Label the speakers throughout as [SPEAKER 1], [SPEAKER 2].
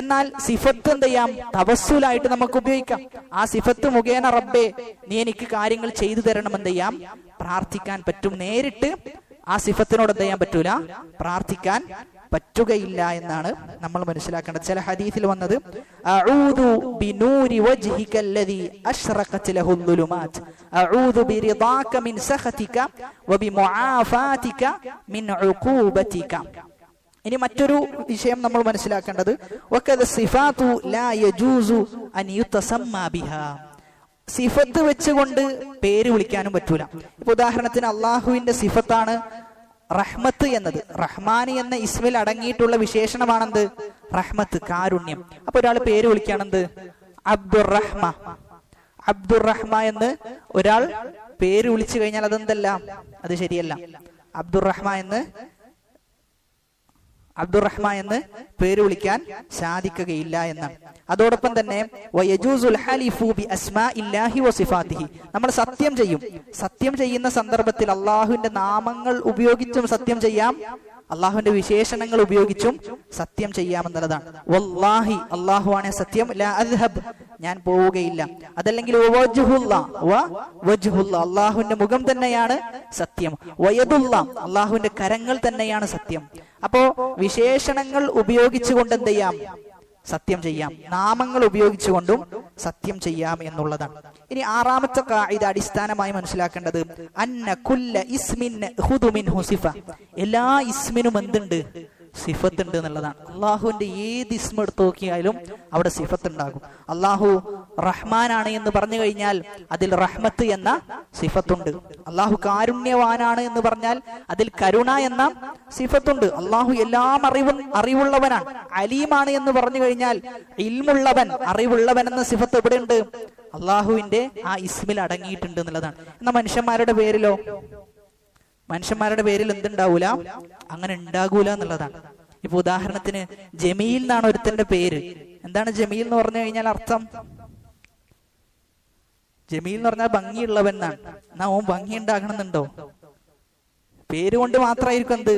[SPEAKER 1] എന്നാൽ സിഫത്ത് എന്ത് ചെയ്യാം? തവസ്സുലായിട്ട് നമുക്ക് ഉപയോഗിക്കാം. ആ സിഫത്ത് മുഖേന റബ്ബേ നീ എനിക്ക് കാര്യങ്ങൾ ചെയ്തു തരണം എന്ത് ചെയ്യാം? പ്രാർത്ഥിക്കാൻ പറ്റും. നേരിട്ട് ആ സിഫത്തിനോട് എന്ത് ചെയ്യാൻ പറ്റൂല? പ്രാർത്ഥിക്കാൻ പറ്റുകയില്ല എന്നാണ് നമ്മൾ മനസ്സിലാക്കേണ്ടത്. ചില ഹദീസിൽ വന്നത് അഊദു ബിനൂരി വജ്ഹികല്ലദീ അശ്റഖത് ലഹു ളുലുമാത് അഊദു ബിറിദാക മിൻ സഖതിക വബിമുആഫാതിക മിൻ ഉഖൂബതിക. ഇനി മറ്റൊരു വിഷയം നമ്മൾ മനസ്സിലാക്കേണ്ടത് വഖദ സിഫാതു ലാ യജൂസു അൻ യുതസമ്മാ ബിഹാ. സിഫത്ത് വെച്ചുകൊണ്ട് പേര് വിളിക്കാനും പറ്റൂല. ഇപ്പൊ ഉദാഹരണത്തിന് അള്ളാഹുവിന്റെ സിഫത്താണ് റഹ്മത്ത് എന്നത്. റഹ്മാനി എന്ന ഇസ്മിൽ അടങ്ങിയിട്ടുള്ള വിശേഷണമാണെന്ത്? റഹ്മത്ത്, കാരുണ്യം. അപ്പൊ ഒരാൾ പേര് വിളിക്കുകയാണെന്ത്? അബ്ദുറഹ്മ. അബ്ദുറഹ്മ എന്ന് ഒരാൾ പേര് വിളിച്ചു കഴിഞ്ഞാൽ അതെന്തല്ല? അത് ശരിയല്ല. അബ്ദുറഹ്മാൻ എന്ന് പേര് വിളിക്കാൻ സാധിക്കുകയില്ല എന്നാണ്. അതോടൊപ്പം തന്നെ വയജൂസുൽ ഹലിഫു ബി അസ്മാഇല്ലാഹി വസിഫാതിഹി. നമ്മൾ സത്യം ചെയ്യും. സത്യം ചെയ്യുന്ന സന്ദർഭത്തിൽ അള്ളാഹുവിന്റെ നാമങ്ങൾ ഉപയോഗിച്ചും സത്യം ചെയ്യാം, അള്ളാഹുവിന്റെ വിശേഷണങ്ങൾ ഉപയോഗിച്ചും സത്യം ചെയ്യാമെന്നുള്ളതാണ്. വല്ലാഹി, അള്ളാഹുവാണ് സത്യം, ലാ അദ്ഹബ്, ഞാൻ പോവുകയില്ല. അതല്ലെങ്കിൽ അള്ളാഹുവിന്റെ മുഖം തന്നെയാണ് സത്യം. വയദുല്ല, അള്ളാഹുവിന്റെ കരങ്ങൾ തന്നെയാണ് സത്യം. അപ്പോ വിശേഷണങ്ങൾ ഉപയോഗിച്ചുകൊണ്ട് എന്ത് ചെയ്യാം? സത്യം ചെയ്യാം. നാമങ്ങൾ ഉപയോഗിച്ചുകൊണ്ടും സത്യം ചെയ്യാം എന്നുള്ളതാണ്. ഇനി ആറാമത്തെ ഖാഇദ അടിസ്ഥാനമായി മനസ്സിലാക്കേണ്ടത് അന്ന കുല്ല ഇസ്മിൻ ഖുദു മിൻഹു സിഫ. എല്ലാ ഇസ്മിനും എന്തുണ്ട്? സിഫത്ത് ഉണ്ട് എന്നുള്ളതാണ്. അള്ളാഹുവിന്റെ ഏത് ഇസ്മ എടുത്ത് നോക്കിയാലും അവിടെ സിഫത്ത് ഉണ്ടാകും. അള്ളാഹു റഹ്മാനാണ് എന്ന് പറഞ്ഞു കഴിഞ്ഞാൽ അതിൽ റഹ്മത്ത് എന്ന സിഫത്തുണ്ട്. അള്ളാഹു കാരുണ്യവാനാണ് എന്ന് പറഞ്ഞാൽ അതിൽ കരുണ എന്ന സിഫത്തുണ്ട്. അള്ളാഹു എല്ലാം അറിവുള്ളവനാണ്. അലീമാണ് എന്ന് പറഞ്ഞു കഴിഞ്ഞാൽ ഇൽമുള്ളവൻ, അറിവുള്ളവൻ എന്ന സിഫത്ത് എവിടെയുണ്ട്? അള്ളാഹുവിന്റെ ആ ഇസ്മിൽ അടങ്ങിയിട്ടുണ്ട് എന്നുള്ളതാണ്. എന്നാൽ മനുഷ്യന്മാരുടെ പേരിലോ? മനുഷ്യന്മാരുടെ പേരിൽ എന്തുണ്ടാവൂല? അങ്ങനെ ഉണ്ടാകൂല എന്നുള്ളതാണ്. ഇപ്പൊ ഉദാഹരണത്തിന് ജമീൽ എന്നാണ് ഒരുത്തന്റെ പേര്. എന്താണ് ജമീൽ എന്ന് പറഞ്ഞു കഴിഞ്ഞാൽ അർത്ഥം? ജമീൽ എന്ന് പറഞ്ഞാൽ ഭംഗിയുള്ളവൻ എന്നാണ്. എന്നാ ഓൻ ഭംഗി ഉണ്ടാകണമെന്നുണ്ടോ? പേര് കൊണ്ട് മാത്രമായിരിക്കും എന്ത്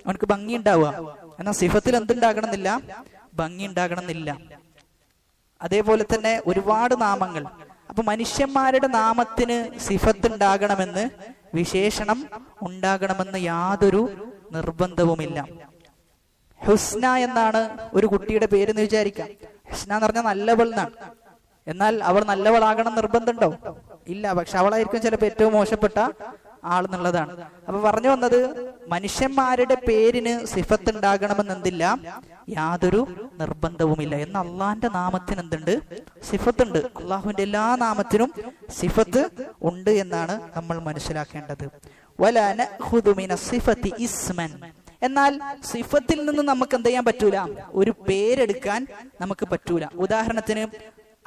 [SPEAKER 1] അവനക്ക് ഭംഗി ഉണ്ടാവുക. എന്നാൽ സിഫത്തിൽ എന്തുണ്ടാകണമെന്നില്ല? ഭംഗി ഉണ്ടാകണമെന്നില്ല. അതേപോലെ തന്നെ ഒരുപാട് നാമങ്ങൾ. അപ്പൊ മനുഷ്യന്മാരുടെ നാമത്തിന് സിഫത്ത് ഉണ്ടാകണമെന്ന്, വിശേഷണം ഉണ്ടാകണമെന്ന് യാതൊരു നിർബന്ധവുമില്ല. ഹുസ്ന എന്നാണ് ഒരു കുട്ടിയുടെ പേരെന്ന് വിചാരിക്കാം. ഹുസ്ന എന്ന് പറഞ്ഞാൽ നല്ലവൾ എന്നാണ്. എന്നാൽ അവൾ നല്ലവളാകണം നിർബന്ധമുണ്ടോ? ഇല്ല. പക്ഷെ അവളായിരിക്കും ചിലപ്പോൾ ഏറ്റവും മോശപ്പെട്ട ആളെന്നുള്ളതാണ്. അപ്പൊ പറഞ്ഞു വന്നത് മനുഷ്യന്മാരുടെ പേരിന് സിഫത്ത് ഉണ്ടാകണമെന്ന് എന്തില്ല? യാതൊരു നിർബന്ധവുമില്ല. എന്ന് അള്ളാഹിന്റെ നാമത്തിന് എന്തുണ്ട്? സിഫത്തുണ്ട്. അള്ളാഹുവിന്റെ എല്ലാ നാമത്തിനും സിഫത്ത് ഉണ്ട് എന്നാണ് നമ്മൾ മനസ്സിലാക്കേണ്ടത്. വലാ നഖുദു മിന സിഫത്തി ഇസ്മൻ. എന്നാൽ സിഫത്തിൽ നിന്ന് നമുക്ക് എന്ത് ചെയ്യാൻ പറ്റൂല? ഒരു പേരെടുക്കാൻ നമുക്ക് പറ്റൂല. ഉദാഹരണത്തിന്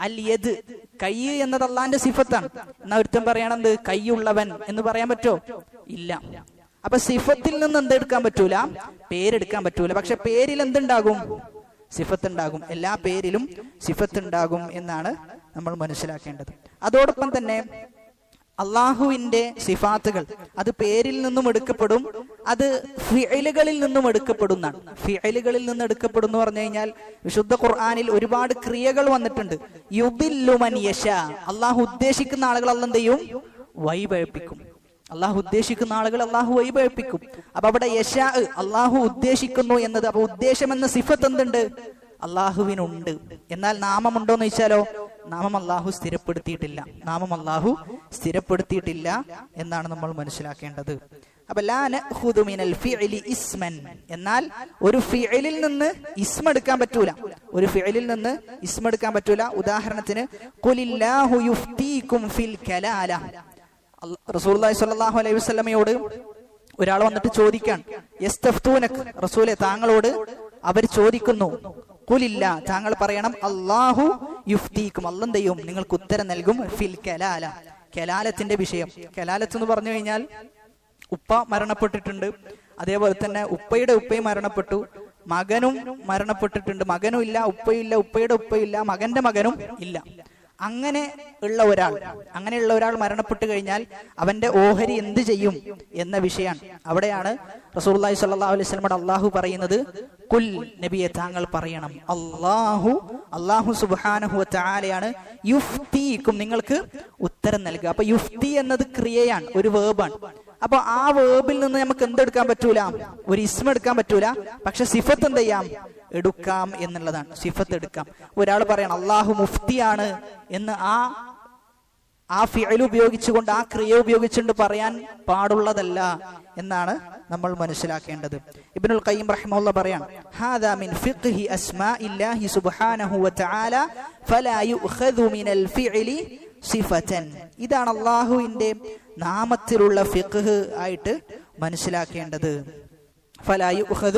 [SPEAKER 1] അൽ യദ്, കൈ എന്നത് അള്ളാന്റെ സിഫത്താണ്. എന്നാ ഒരുത്തൻ പറയണത് കൈയുള്ളവൻ എന്ന് പറയാൻ പറ്റോ? ഇല്ല. അപ്പൊ സിഫത്തിൽ നിന്ന് എന്തെടുക്കാൻ പറ്റൂല? പേരെടുക്കാൻ പറ്റൂല. പക്ഷെ പേരിൽ എന്തുണ്ടാകും? സിഫത്ത് ഉണ്ടാകും. എല്ലാ പേരിലും സിഫത്ത് ഉണ്ടാകും എന്നാണ് നമ്മൾ മനസ്സിലാക്കേണ്ടത്. അതോടൊപ്പം തന്നെ അള്ളാഹുവിന്റെ സിഫാത്തുകൾ അത് പേരിൽ നിന്നും എടുക്കപ്പെടും, അത് ഫിഅലുകളിൽ നിന്നും എടുക്കപ്പെടുന്നതാണ്. ഫിഅലുകളിൽ നിന്ന് എടുക്കപ്പെടുന്നു പറഞ്ഞു കഴിഞ്ഞാൽ വിശുദ്ധ ഖുർആനിൽ ഒരുപാട് ക്രിയകൾ വന്നിട്ടുണ്ട്. യുദില്ലു മൻ യശാ, അള്ളാഹു ഉദ്ദേശിക്കുന്ന ആളുകൾ അല്ലാഹു എന്ത് ചെയ്യും? വഴിപഴപ്പിക്കും. അള്ളാഹു ഉദ്ദേശിക്കുന്ന ആളുകൾ അള്ളാഹു വഴിപഴപ്പിക്കും. അപ്പൊ അവിടെ യശാ, അള്ളാഹു ഉദ്ദേശിക്കുന്നു എന്നത്. അപ്പൊ ഉദ്ദേശം എന്ന സിഫത്ത് എന്തുണ്ട്? അള്ളാഹുവിനുണ്ട്. എന്നാൽ നാമമുണ്ടോന്ന് ചോദിച്ചാലോ? നാമം അള്ളാഹു സ്ഥിരപ്പെടുത്തിയിട്ടില്ല. നാമം അള്ളാഹു സ്ഥിരപ്പെടുത്തിയിട്ടില്ല എന്നാണ് നമ്മൾ മനസ്സിലാക്കേണ്ടത്. അപ്പൊ ലാ നഖുദു മിനൽ ഫിഅലി ഇസ്മൻ. എന്നാൽ ഒരു ഫിഅലിൽ നിന്ന് ഇസ്മ എടുക്കാൻ പറ്റൂല. ഒരു ഫിഅലിൽ നിന്ന് ഇസ്മ എടുക്കാൻ പറ്റൂല. ഉദാഹരണത്തിന് ഖുലില്ലാഹു യുഫ്തീകും ഫിൽ കലാല. റസൂലുള്ളാഹി സ്വല്ലല്ലാഹു അലൈഹി വസല്ലമയോട് ഒരാൾ വന്നിട്ട് ചോദിക്കാൻ, യസ്തഫ്തൂനക, റസൂലെ താങ്കളോട് അവർ ചോദിക്കുന്നു. ഖുലില്ല, താങ്കൾ പറയണം അല്ലാഹു യുഫ്തീകും, അല്ലാഹു എന്ത് ചെയ്യും? നിങ്ങൾക്ക് ഉത്തരം നൽകും. ഫിൽ കലാല, കലാലത്തിന്റെ വിഷയം. കലാലത്ത് എന്ന് പറഞ്ഞു കഴിഞ്ഞാൽ ഉപ്പ മരണപ്പെട്ടിട്ടുണ്ട്, അതേപോലെ തന്നെ ഉപ്പയുടെ ഉപ്പയും മരണപ്പെട്ടു, മകനും മരണപ്പെട്ടിട്ടുണ്ട്. മകനും ഇല്ല, ഉപ്പയില്ല, ഉപ്പയുടെ ഉപ്പയില്ല, മകന്റെ മകനും ഇല്ല. അങ്ങനെയുള്ള ഒരാൾ മരണപ്പെട്ടു കഴിഞ്ഞാൽ അവന്റെ ഓഹരി എന്ത് ചെയ്യും എന്ന വിഷയമാണ്. അവിടെയാണ് റസൂലുള്ളാഹി സ്വല്ലല്ലാഹു അലൈഹി വസല്ലമയുടെ അള്ളാഹു പറയുന്നത്, കുൽ നബിയെ താങ്കൾ പറയണം, അല്ലാഹു സുബ്ഹാനഹു വ തആലയാണ് യുഫ്തീക്കും നിങ്ങൾക്ക് ഉത്തരം നൽകുക. അപ്പൊ യുഫ്തി എന്നത് ക്രിയയാണ്, ഒരു വേർബാണ്. അപ്പൊ ആ വേർബിൽ നിന്ന് നമുക്ക് എന്തെടുക്കാൻ പറ്റൂല, ഒരു ഇസ്മ എടുക്കാൻ പറ്റൂല. പക്ഷെ സിഫത്ത് എന്ത് ചെയ്യാം, എടുക്കാം എന്നുള്ളതാണ്. സിഫത്ത് എടുക്കാം. ഒരാൾ പറയണം അള്ളാഹു മുഫ്തിയാണ് എന്ന് ആ ഫിഅൽ ഉപയോഗിച്ചുകൊണ്ട്, ആ ക്രിയ ഉപയോഗിച്ചുകൊണ്ട് പറയാൻ പാടുള്ളതല്ല എന്നാണ് നമ്മൾ മനസ്സിലാക്കേണ്ടത്. ഇബ്നുൽ ഖയ്യിം റഹിമഹുല്ലാഹ് പറയാണ്, ഹാദാ മിൻ ഫിഖ്ഹി അസ്മാഇല്ലാഹി സുബ്ഹാനഹു വ തആല ഫലാ യുഖദു മിനൽ ഫിഅലി സിഫതൻ. ഇതാണ് അല്ലാഹുവിന്റെ നാമത്തിലുള്ള ഫിഖ്ഹ് ആയിട്ട് മനസ്സിലാക്കേണ്ടത്. فلا يؤخذ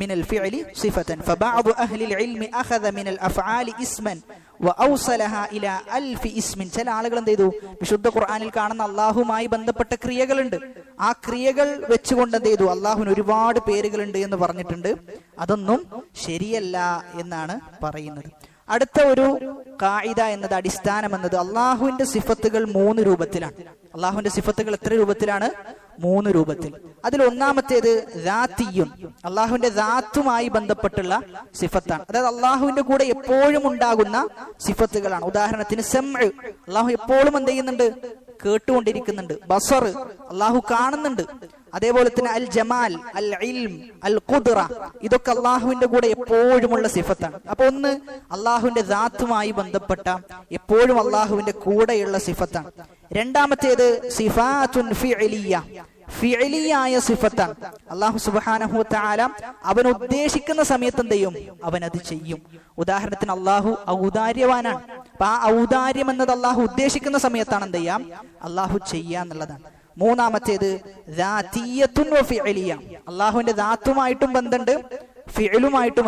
[SPEAKER 1] من الفعل صفة فبعض أهل العلم أخذ من الأفعال اسما وأوصلها إلى 1000 اسم. ചില ആളുകൾ എന്ത് ചെയ്തു, വിശുദ്ധ ഖുർആനിൽ കാണുന്ന അള്ളാഹുമായി ബന്ധപ്പെട്ട ക്രിയകളുണ്ട്, ആ ക്രിയകൾ വെച്ചുകൊണ്ട് എന്ത് ചെയ്തു, അള്ളാഹുവിന് ഒരുപാട് പേരുകളുണ്ട് എന്ന് പറഞ്ഞിട്ടുണ്ട്. അതൊന്നും ശരിയല്ല എന്നാണ് പറയുന്നത്. അടുത്ത ഒരു ഖാഇദ എന്നത്, അടിസ്ഥാനം എന്നത്, അള്ളാഹുവിന്റെ സിഫത്തുകൾ 3 രൂപത്തിലാണ്. അള്ളാഹുവിന്റെ സിഫത്തുകൾ എത്ര രൂപത്തിലാണ്? 3 രൂപത്തിൽ. അതിൽ ഒന്നാമത്തേത് ദാത്തിയുൻ, അള്ളാഹുവിന്റെ ദാത്തുമായി ബന്ധപ്പെട്ടുള്ള സിഫത്താണ്. അതായത് അള്ളാഹുവിന്റെ കൂടെ എപ്പോഴും ഉണ്ടാകുന്ന സിഫത്തുകളാണ്. ഉദാഹരണത്തിന് സമ്, അള്ളാഹു എപ്പോഴും എന്ത് ചെയ്യുന്നുണ്ട്, കേട്ടുകൊണ്ടിരിക്കുന്നുണ്ട്. ബസർ, അള്ളാഹു കാണുന്നുണ്ട്. അതേപോലെ തന്നെ അൽ ജമാൽ, അൽ ഇൽം, അൽ ഖുദ്റ, ഇതൊക്കെ അള്ളാഹുവിന്റെ കൂടെ എപ്പോഴുമുള്ള സിഫത്താണ്. അപ്പൊ ഒന്ന് അള്ളാഹുവിന്റെ ദാത്തുമായി ബന്ധപ്പെട്ട എപ്പോഴും അള്ളാഹുവിന്റെ കൂടെയുള്ള സിഫത്താണ്. രണ്ടാമത്തേത് സിഫാത്തുൻ ഫിഅലിയ, ഫിഅലിയായ സിഫത്താണ്. അള്ളാഹു സുബ്ഹാനഹു വ തആല അവൻ ഉദ്ദേശിക്കുന്ന സമയത്ത് എന്ത് ചെയ്യും, അവൻ അത് ചെയ്യും. ഉദാഹരണത്തിന് അള്ളാഹു ഔദാര്യവാനാണ്. അപ്പൊ ആ ഔദാര്യം എന്നത് അള്ളാഹു ഉദ്ദേശിക്കുന്ന സമയത്താണ് എന്ത് ചെയ്യാം, അള്ളാഹു ചെയ്യാന്നുള്ളതാണ്. മൂന്നാമത്തേത് ദാത്തിയ്യത്തുൻ വ ഫിഅലിയ, അള്ളാഹുവിന്റെ ദാത്തുമായിട്ടും ബന്ധമുണ്ട്, ഫിഅലുമായിട്ടും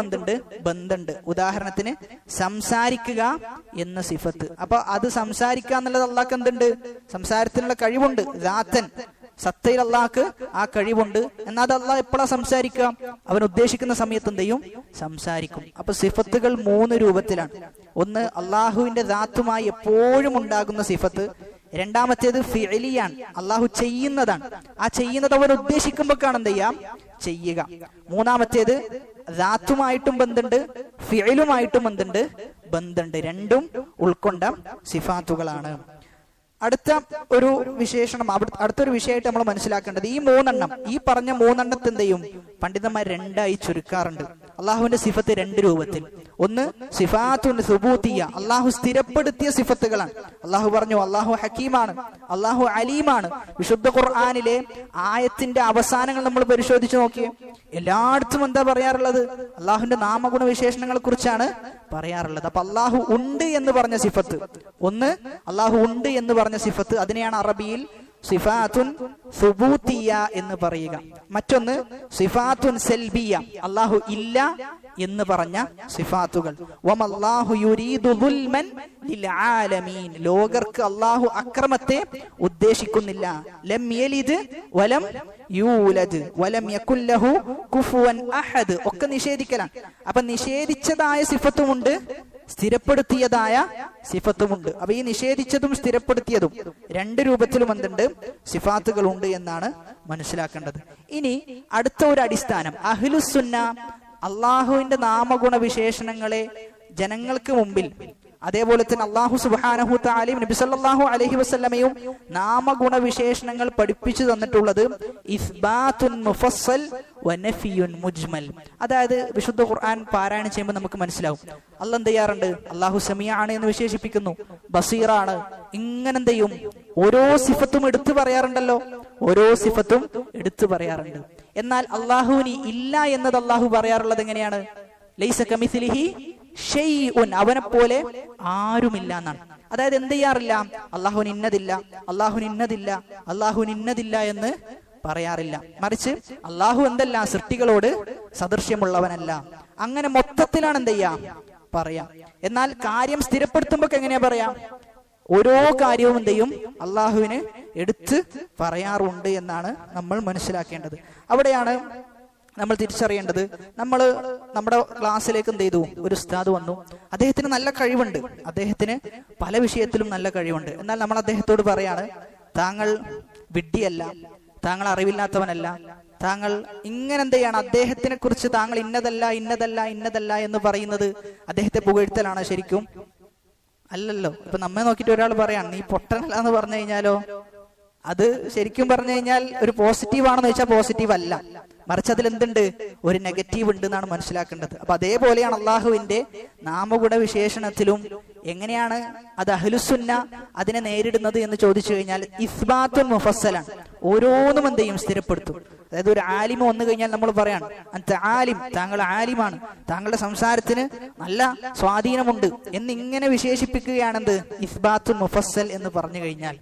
[SPEAKER 1] ബന്ധമുണ്ട്. ഉദാഹരണത്തിന് സംസാരിക്കുക എന്ന സിഫത്ത്. അപ്പൊ അത് സംസാരിക്കുക എന്നുള്ളത് അള്ളാഹ്ക്ക് എന്തുണ്ട്, സംസാരത്തിനുള്ള കഴിവുണ്ട്. ദാത്തൻ, സത്തയിൽ അള്ളാഹ്ക്ക് ആ കഴിവുണ്ട്. എന്നാൽ അത് അള്ളാഹ് എപ്പോഴാ സംസാരിക്കുക, അവൻ ഉദ്ദേശിക്കുന്ന സമയത്ത് എന്ത് ചെയ്യും, സംസാരിക്കും. അപ്പൊ സിഫത്തുകൾ 3 രൂപത്തിലാണ്. ഒന്ന് അള്ളാഹുവിന്റെ ദാത്തുമായി എപ്പോഴും ഉണ്ടാകുന്ന സിഫത്ത്. രണ്ടാമത്തേത് ഫിഅലിയാണ്, അള്ളാഹു ചെയ്യുന്നതാണ്. ആ ചെയ്യുന്നത് അവൻ ഉദ്ദേശിക്കുമ്പോഴാണ് എന്ത് ചെയ്യാം, ചെയ്യുക. മൂന്നാമത്തേത് ദാത്തുമായിട്ടും ബന്ധമുണ്ട്, ഫിഅലുമായിട്ടും ബന്ധമുണ്ട്. രണ്ടും ഉൾക്കൊണ്ട സിഫാത്തുകളാണ്. അടുത്തൊരു വിഷയമായിട്ട് നമ്മൾ മനസ്സിലാക്കേണ്ടത്, ഈ പറഞ്ഞ 3 എന്തെയും പണ്ഡിതന്മാർ 2ആയി ചുരുക്കാറുണ്ട്. അള്ളാഹുവിന്റെ സിഫത്ത് 2 രൂപത്തിൽ. ഒന്ന് സിഫാത്തുൻ സുബൂത്തിയ, അള്ളാഹു സ്ഥിരപ്പെടുത്തിയ സിഫത്തുകളാണ്. അള്ളാഹു പറഞ്ഞു അള്ളാഹു ഹക്കീമാണ്, അള്ളാഹു അലീമാണ്. വിശുദ്ധ ഖുർആനിലെ ആയത്തിന്റെ അവസാനങ്ങൾ നമ്മൾ പരിശോധിച്ച് നോക്കിയേ, എല്ലായിടത്തും എന്താ പറയാറുള്ളത്, അള്ളാഹുവിന്റെ നാമഗുണ വിശേഷണങ്ങളെ കുറിച്ചാണ് പറയാറുള്ളത്. അപ്പൊ അള്ളാഹു ഉണ്ട് എന്ന് പറഞ്ഞ സിഫത്ത്, ഒന്ന് അള്ളാഹു ഉണ്ട് എന്ന് പറഞ്ഞ സിഫത്ത്, അതിനെയാണ് അറബിയിൽ സിഫാത്തുൻ സുബൂത്തിയ എന്ന് പറയുക. മറ്റൊന്ന് സിഫാത്തുൻ സൽബിയ, അള്ളാഹു ഇല്ല എന്ന് പറഞ്ഞ സിഫാത്തുകൾ. വമല്ലാഹു യുരീദു ദുൽമൻ ലിൽ ആലമീൻ, ലോകർക്ക് അള്ളാഹു അക്രമത്തെ ഉദ്ദേശിക്കുന്നില്ല. ലം യലിദ് വലം യൂലദ് വലം യകുൽ ലഹു കുഫുവൻ അഹദ്, ഒക്കെ നിഷേധിക്കലാണ്. അപ്പൊ നിഷേധിച്ചതായ സിഫത്തുമുണ്ട്, സ്ഥിരപ്പെടുത്തിയതായ സിഫത്തുമുണ്ട്. അപ്പൊ ഈ നിഷേധിച്ചതും സ്ഥിരപ്പെടുത്തിയതും 2 രൂപത്തിലും എന്തുണ്ട്, സിഫാത്തുകൾ ഉണ്ട് എന്നാണ് മനസ്സിലാക്കേണ്ടത്. ഇനി അടുത്ത ഒരു അടിസ്ഥാനം, അഹ്ലുസുന്ന അള്ളാഹുവിന്റെ നാമഗുണ വിശേഷണങ്ങളെ ജനങ്ങൾക്ക് മുമ്പിൽ, അതേപോലെ തന്നെ അള്ളാഹു സുബ്ഹാനഹു തആലയും നബി സല്ലല്ലാഹു അലൈഹി വസല്ലമയും നാമഗുണ വിശേഷണങ്ങൾ പഠിപ്പിച്ചു തന്നിട്ടുള്ളത് ഇസ്ബാത്തുൻ മുഫസ്സൽ വ നഫിയുൻ മുജ്മൽ. അതായത് വിശുദ്ധ ഖുർആൻ പാരായണം ചെയ്യുമ്പോൾ നമുക്ക് മനസ്സിലാവും അള്ളാഹ് എന്ത് ചെയ്യാറുണ്ട്, അള്ളാഹു സമീഅാണ് എന്ന് വിശേഷിപ്പിക്കുന്നു, ബസീറാണ്. ഇങ്ങനെ എന്ത് ചെയ്യും, ഓരോ സിഫത്തും എടുത്തു പറയാറുണ്ടല്ലോ, ഓരോ സിഫത്തും എടുത്തു പറയാറുണ്ട്. എന്നാൽ അള്ളാഹുവിന് ഇല്ല എന്നത് അള്ളാഹു പറയാറുള്ളത് എങ്ങനെയാണ്, ലൈസ കമിസ്ലിഹി ഷൈഉൻ, അവനെ പോലെ ആരുമില്ല എന്നാണ്. അതായത് എന്ത് ചെയ്യാറില്ല, അള്ളാഹുവിന് ഇന്നതില്ല, അള്ളാഹുവിന് ഇന്നതില്ല, അള്ളാഹുവിന് ഇന്നതില്ല എന്ന് പറയാറില്ല. മറിച്ച് അള്ളാഹു എന്തല്ല, സൃഷ്ടികളോട് സദൃശ്യമുള്ളവനല്ല. അങ്ങനെ മൊത്തത്തിലാണ് എന്ത് ചെയ്യാ പറയാം. എന്നാൽ കാര്യം സ്ഥിരപ്പെടുത്തുമ്പോ എങ്ങനെയാ പറയാം, ഓരോ കാര്യവും എന്ത് ചെയ്യും, അള്ളാഹുവിന് എടുത്ത് പറയാറുണ്ട് എന്നാണ് നമ്മൾ മനസ്സിലാക്കേണ്ടത്. അവിടെയാണ് നമ്മൾ തിരിച്ചറിയേണ്ടത്, നമ്മൾ നമ്മുടെ ക്ലാസ്സിലേക്ക് എന്ത് ചെയ്തു, ഒരു ഉസ്താദ് വന്നു, അദ്ദേഹത്തിന് നല്ല കഴിവുണ്ട്, അദ്ദേഹത്തിന് പല വിഷയത്തിലും നല്ല കഴിവുണ്ട്. എന്നാൽ നമ്മൾ അദ്ദേഹത്തോട് പറയാണ്, താങ്കൾ വിഡ്ഢിയല്ല, താങ്കൾ അറിവില്ലാത്തവനല്ല, താങ്കൾ ഇങ്ങനെ എന്ത് ചെയ്യാണ്, അദ്ദേഹത്തിനെ കുറിച്ച് താങ്കൾ ഇന്നതല്ല ഇന്നതല്ല ഇന്നതല്ല എന്ന് പറയുന്നത് അദ്ദേഹത്തെ പുകഴ്ത്തലാണ് ശരിക്കും? അല്ലല്ലോ. ഇപ്പൊ നമ്മെ നോക്കിയിട്ട് ഒരാൾ പറയാണ് നീ പൊട്ടനല്ല എന്ന് പറഞ്ഞു കഴിഞ്ഞാലോ, അത് ശരിക്കും പറഞ്ഞു കഴിഞ്ഞാൽ ഒരു പോസിറ്റീവ് ആണെന്ന് വെച്ചാൽ പോസിറ്റീവ് അല്ല, മറിച്ച് അതിൽ എന്തുണ്ട്, ഒരു നെഗറ്റീവ് ഉണ്ട് എന്നാണ് മനസ്സിലാക്കേണ്ടത്. അപ്പൊ അതേപോലെയാണ് അള്ളാഹുവിന്റെ നാമഗുണ വിശേഷണത്തിലും എങ്ങനെയാണ് അത് അഹ്ലുസുന്ന അതിനെ നേരിടുന്നത് എന്ന് ചോദിച്ചു കഴിഞ്ഞാൽ ഇസ്ബാത്തുൻ മുഫസ്സലാണ്. ഓരോന്നും എന്ത് ചെയ്യും, സ്ഥിരപ്പെടുത്തും. അതായത് ഒരു ആലിമ വന്നു കഴിഞ്ഞാൽ നമ്മൾ പറയാണ് അന്ത ആലിം, താങ്കൾ ആലിമാണ്, താങ്കളുടെ സംസാരത്തിന് നല്ല സ്വാധീനമുണ്ട് എന്നിങ്ങനെ വിശേഷിപ്പിക്കുകയാണെന്ത്, ഇസ്ബാത്തുൻ മുഫസ്സൽ എന്ന് പറഞ്ഞു കഴിഞ്ഞാൽ.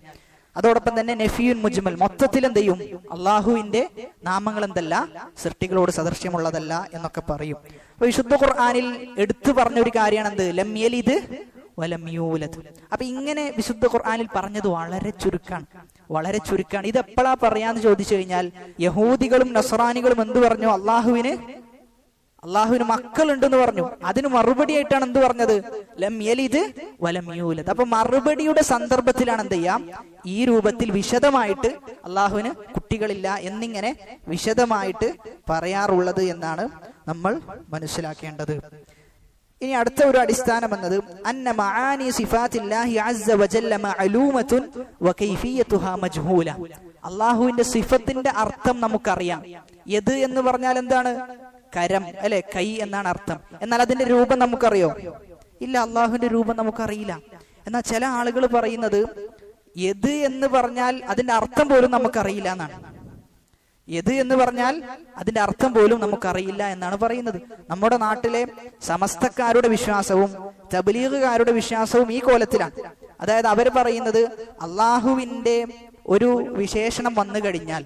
[SPEAKER 1] അതോടൊപ്പം തന്നെ നഫിയുൻ മുജ്മൽ, മൊത്തത്തിൽ എന്ത് ചെയ്യും, അള്ളാഹുവിന്റെ നാമങ്ങൾ എന്തല്ല, സൃഷ്ടികളോട് സദൃശ്യമുള്ളതല്ല എന്നൊക്കെ പറയും. അപ്പൊ വിശുദ്ധ ഖുർആനിൽ എടുത്തു പറഞ്ഞൊരു കാര്യമാണ് എന്ത്, ലം യലിദ് വലം യൂലദ്. അപ്പൊ ഇങ്ങനെ വിശുദ്ധ ഖുർആനിൽ പറഞ്ഞത് വളരെ ചുരുക്കാണ്, വളരെ ചുരുക്കാണ്. ഇത് എപ്പോഴാ പറയാന്ന് ചോദിച്ചു കഴിഞ്ഞാൽ യഹൂദികളും നസ്രാനികളും എന്ത് പറഞ്ഞു, അള്ളാഹുവിന് മക്കളുണ്ടെന്ന് പറഞ്ഞു. അതിന് മറുപടി ആയിട്ടാണ് എന്ത് പറഞ്ഞത്, ലം യലിദ് വലം യൂലദ്. അപ്പൊ മറുപടിയുടെ സന്ദർഭത്തിലാണ് എന്ത് ചെയ്യാം, ഈ രൂപത്തിൽ വിശദമായിട്ട് അള്ളാഹുവിന് കുട്ടികളില്ല എന്നിങ്ങനെ വിശദമായിട്ട് പറയാറുള്ളത് എന്നാണ് നമ്മൾ മനസ്സിലാക്കേണ്ടത്. ഇനി അടുത്ത ഒരു അടിസ്ഥാനം എന്നത് അന്ന മആനി സിഫാത്തില്ലാഹി അസ്സ വജല്ല മഅലൂമത്തുൻ വകൈഫിയതുഹാ മജ്ഹൂല. അള്ളാഹുവിന്റെ സിഫത്തിന്റെ അർത്ഥം നമുക്കറിയാം. യത് എന്ന് പറഞ്ഞാൽ എന്താണ്, കരം അല്ലെ, കൈ എന്നാണ് അർത്ഥം. എന്നാൽ അതിന്റെ രൂപം നമുക്കറിയോ? ഇല്ല, അള്ളാഹുവിന്റെ രൂപം നമുക്കറിയില്ല. എന്നാൽ ചില ആളുകൾ പറയുന്നത് യത് എന്ന് പറഞ്ഞാൽ അതിന്റെ അർത്ഥം പോലും നമുക്കറിയില്ല എന്നാണ്. യത് എന്ന് പറഞ്ഞാൽ അതിന്റെ അർത്ഥം പോലും നമുക്കറിയില്ല എന്നാണ് പറയുന്നത്. നമ്മുടെ നാട്ടിലെ സമസ്തക്കാരുടെ വിശ്വാസവും തബ്ലീഗുകാരുടെ വിശ്വാസവും ഈ കോലത്തിലാണ്. അതായത് അവർ പറയുന്നത് അള്ളാഹുവിന്റെ ഒരു വിശേഷണം വന്നു കഴിഞ്ഞാൽ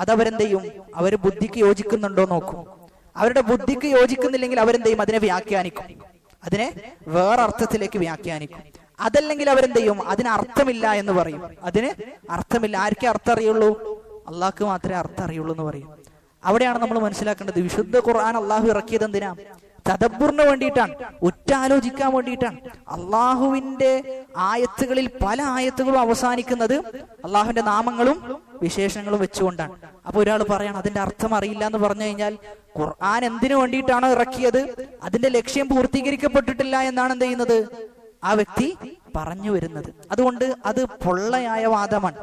[SPEAKER 1] അതവരെന്ത് ചെയ്യും, അവർ ബുദ്ധിക്ക് യോജിക്കുന്നുണ്ടോ നോക്കും. അവരുടെ ബുദ്ധിക്ക് യോജിക്കുന്നില്ലെങ്കിൽ അവരെന്ത് ചെയ്യും, അതിനെ വ്യാഖ്യാനിക്കും, അതിനെ വേറെ അർത്ഥത്തിലേക്ക് വ്യാഖ്യാനിക്കും. അതല്ലെങ്കിൽ അവരെന്ത് ചെയ്യും, അതിന് അർത്ഥമില്ല എന്ന് പറയും. അതിന് അർത്ഥമില്ല, ആർക്കേ അർത്ഥം അറിയുള്ളൂ, അള്ളാഹ്ക്ക് മാത്രമേ അർത്ഥം അറിയുള്ളൂ എന്ന് പറയും. അവിടെയാണ് നമ്മൾ മനസ്സിലാക്കേണ്ടത് വിശുദ്ധ ഖുർആൻ അള്ളാഹു ഇറക്കിയത് എന്തിനാ, തദബ്ബുറിന് വേണ്ടിയിട്ടാണ്, ഉറ്റാലോചിക്കാൻ വേണ്ടിയിട്ടാണ്. അള്ളാഹുവിന്റെ ആയത്തുകളിൽ പല ആയത്തുകളും അവസാനിക്കുന്നത് അള്ളാഹുവിന്റെ നാമങ്ങളും വിശേഷങ്ങളും വെച്ചുകൊണ്ടാണ്. അപ്പൊ ഒരാൾ പറയാണ് അതിന്റെ അർത്ഥം അറിയില്ല എന്ന് പറഞ്ഞു കഴിഞ്ഞാൽ ഖുർആൻ എന്തിനു വേണ്ടിയിട്ടാണോ ഇറക്കിയത് അതിന്റെ ലക്ഷ്യം പൂർത്തീകരിക്കപ്പെട്ടിട്ടില്ല എന്നാണ് എന്ത് ചെയ്യുന്നത്, ആ വ്യക്തി പറഞ്ഞു വരുന്നത്. അതുകൊണ്ട് അത് പൊള്ളയായ വാദമാണ്,